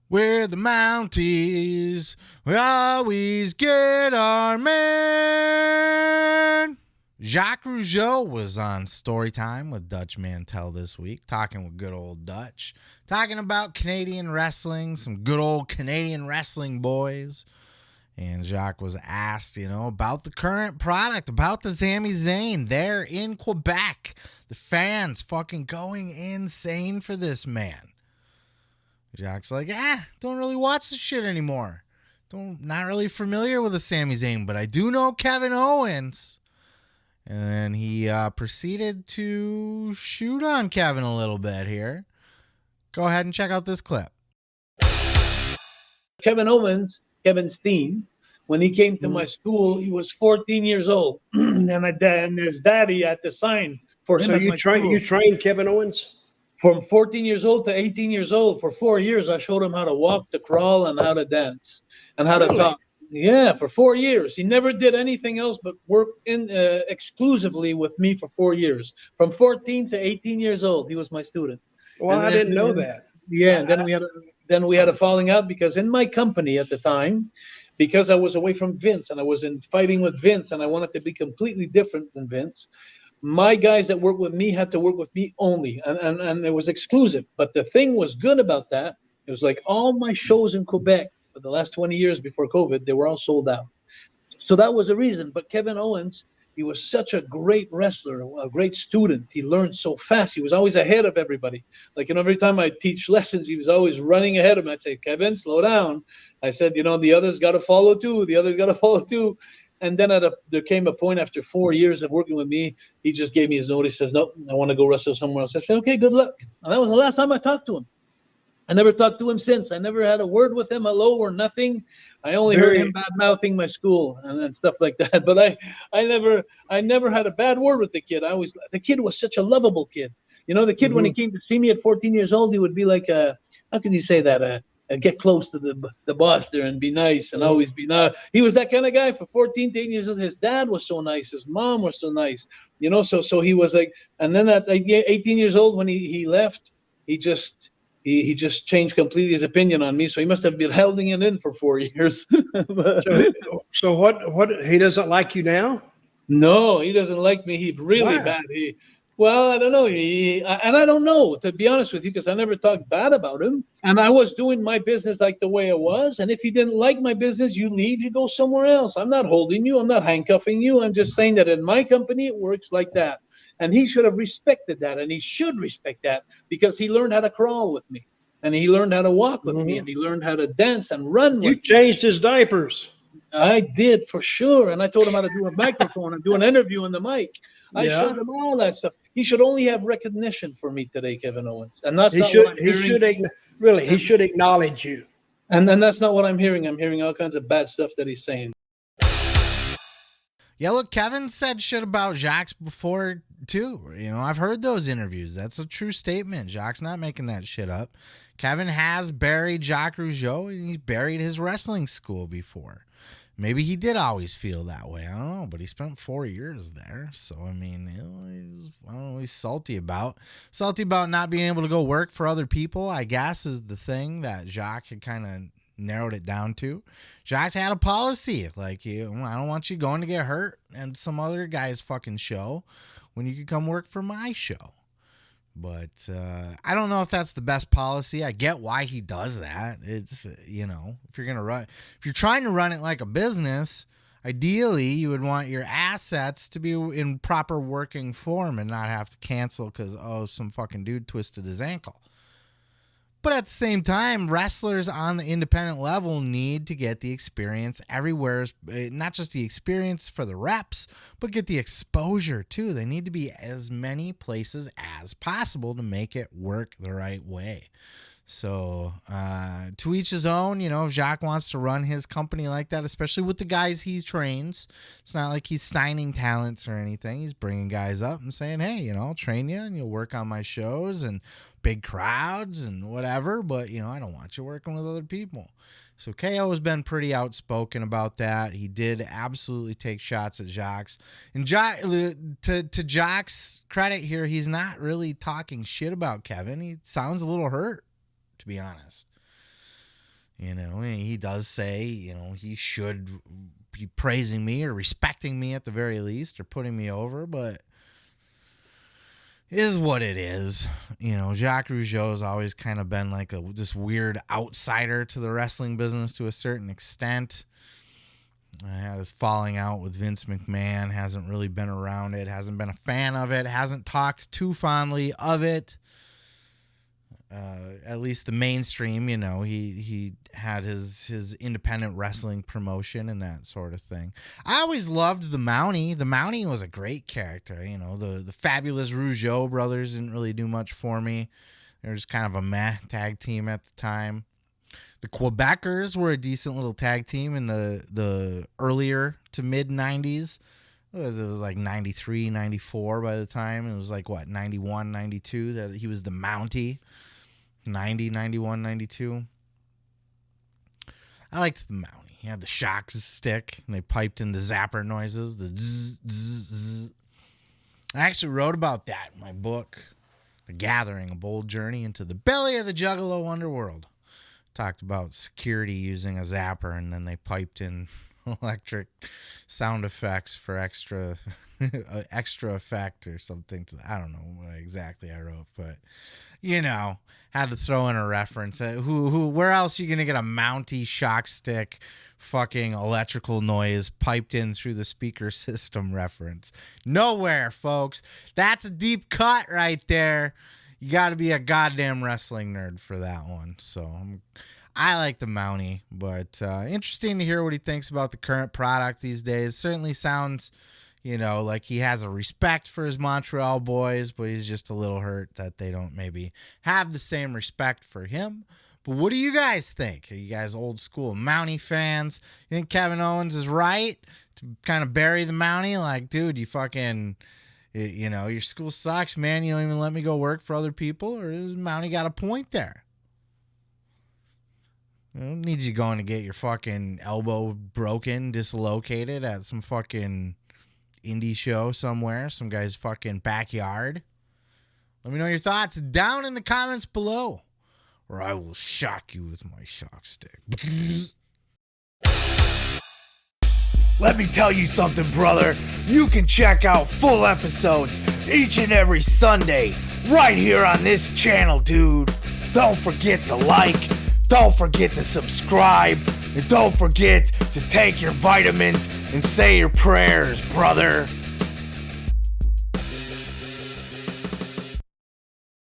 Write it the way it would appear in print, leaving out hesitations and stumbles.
We're the Mounties. We always get our man. Jacques Rougeau was on StoryTime with Dutch Mantell this week, talking with good old Dutch, talking about Canadian wrestling, some good old Canadian wrestling boys. And Jacques was asked, about the current product, about the Sami Zayn there in Quebec. The fans fucking going insane for this man. Jacques like, don't really watch the shit anymore. Not really familiar with the Sami Zayn, but I do know Kevin Owens. And then he proceeded to shoot on Kevin a little bit here. Go ahead and check out this clip. Kevin Owens, Kevin Steen, when he came to my school, he was 14 years old. and his daddy had to sign for him. So you trained Kevin Owens? From 14 years old to 18 years old, for 4 years, I showed him how to walk, to crawl, and how to dance, and how to talk. Yeah, for 4 years. He never did anything else but work exclusively with me for 4 years. From 14 to 18 years old, he was my student. Well, I didn't know that. Yeah, and then we had a falling out because in my company at the time, because I was away from Vince and I was fighting with Vince and I wanted to be completely different than Vince, my guys that worked with me had to work with me only, and it was exclusive. But the thing was good about that, it was like all my shows in Quebec for the last 20 years before COVID, they were all sold out. So that was the reason. But Kevin Owens, he was such a great wrestler, a great student. He learned so fast. He was always ahead of everybody. Like, every time I teach lessons, he was always running ahead of me. I'd say, Kevin, slow down. I said, the others got to follow too. The others got to follow too. And then there came a point after 4 years of working with me, he just gave me his notice. He says, no, I want to go wrestle somewhere else. I said, okay, good luck. And that was the last time I talked to him. I never talked to him since. I never had a word with him, hello or nothing. I only heard him bad-mouthing my school and stuff like that. But I never had a bad word with the kid. The kid was such a lovable kid. The kid, when he came to see me at 14 years old, he would be like, how can you say that? Get close to the boss there and be nice and always be nice. He was that kind of guy for 14 to 18 years old. His dad was so nice. His mom was so nice. So he was like, and then at 18 years old, when he left, he just changed completely his opinion on me. So he must have been holding it in for 4 years. So what? He doesn't like you now? No, he doesn't like me. He's really bad. Well, I don't know. And I don't know, to be honest with you, because I never talked bad about him. And I was doing my business like the way it was. And if you didn't like my business, you leave, you go somewhere else. I'm not holding you. I'm not handcuffing you. I'm just saying that in my company, it works like that. And he should have respected that. And he should respect that because he learned how to crawl with me. And he learned how to walk with me. And he learned how to dance and run with me. You changed his diapers. I did, for sure. And I told him how to do a microphone and do an interview on the mic. I showed him all that stuff. He should only have recognition for me today, Kevin Owens. And that's not what I'm hearing. He should acknowledge you. And then that's not what I'm hearing. I'm hearing all kinds of bad stuff that he's saying. Yeah, look, Kevin said shit about Jacques before, too. I've heard those interviews. That's a true statement. Jacques not making that shit up. Kevin has buried Jacques Rougeau, and he's buried his wrestling school before. Maybe he did always feel that way. I don't know, but he spent 4 years there. So, he's salty about not being able to go work for other people, I guess, is the thing that Jacques had kind of narrowed it down to. Jacques had a policy like, I don't want you going to get hurt at some other guy's fucking show when you could come work for my show. But I don't know if that's the best policy. I get why he does that. It's, if you're trying to run it like a business, ideally you would want your assets to be in proper working form and not have to cancel because, some fucking dude twisted his ankle. But at the same time, wrestlers on the independent level need to get the experience everywhere, not just the experience for the reps, but get the exposure too. They need to be as many places as possible to make it work the right way. So to each his own, if Jacques wants to run his company like that, especially with the guys he trains, it's not like he's signing talents or anything. He's bringing guys up and saying, hey, I'll train you and you'll work on my shows and big crowds and whatever. But, I don't want you working with other people. So KO has been pretty outspoken about that. He did absolutely take shots at Jacques. And to Jacques' credit here, he's not really talking shit about Kevin. He sounds a little hurt, to be honest. You know, and he does say, you know, he should be praising me or respecting me at the very least or putting me over, but it is what it is. You know, Jacques Rougeau has always kind of been like this weird outsider to the wrestling business to a certain extent. Had his falling out with Vince McMahon, hasn't really been around it, hasn't been a fan of it, hasn't talked too fondly of it. At least the mainstream, you know, he had his independent wrestling promotion and that sort of thing. I always loved the Mountie. The Mountie was a great character. You know, the fabulous Rougeau brothers didn't really do much for me. They were just kind of a meh tag team at the time. The Quebecers were a decent little tag team in the earlier to mid 90s. It was like 93, 94 by the time. It was like, what, 91, 92 that he was the Mountie. 90, 91, 92. I liked the Mountie. He had the shock stick, and they piped in the zapper noises, the zzz, zzz, zzz. I actually wrote about that in my book, The Gathering, A Bold Journey into the Belly of the Juggalo Underworld. Talked about security using a zapper, and then they piped in electric sound effects for extra effect or something. I don't know what exactly I wrote, but, you know, had to throw in a reference. Where else are you going to get a Mountie shock stick fucking electrical noise piped in through the speaker system reference? Nowhere, folks. That's a deep cut right there. You got to be a goddamn wrestling nerd for that one. So I like the Mountie, but interesting to hear what he thinks about the current product these days. Certainly sounds, you know, like he has a respect for his Montreal boys, but he's just a little hurt that they don't maybe have the same respect for him. But what do you guys think? Are you guys old school Mountie fans? You think Kevin Owens is right to kind of bury the Mountie? Like, dude, you fucking, you know, your school sucks, man. You don't even let me go work for other people. Or does Mountie got a point there? I don't need you going to get your fucking elbow broken, dislocated at some fucking indie show somewhere, some guy's fucking backyard. Let me know your thoughts down in the comments below, or I will shock you with my shock stick. Let me tell you something, brother. You can check out full episodes each and every Sunday right here on this channel, dude. Don't forget to like, don't forget to subscribe, and don't forget to take your vitamins and say your prayers, brother.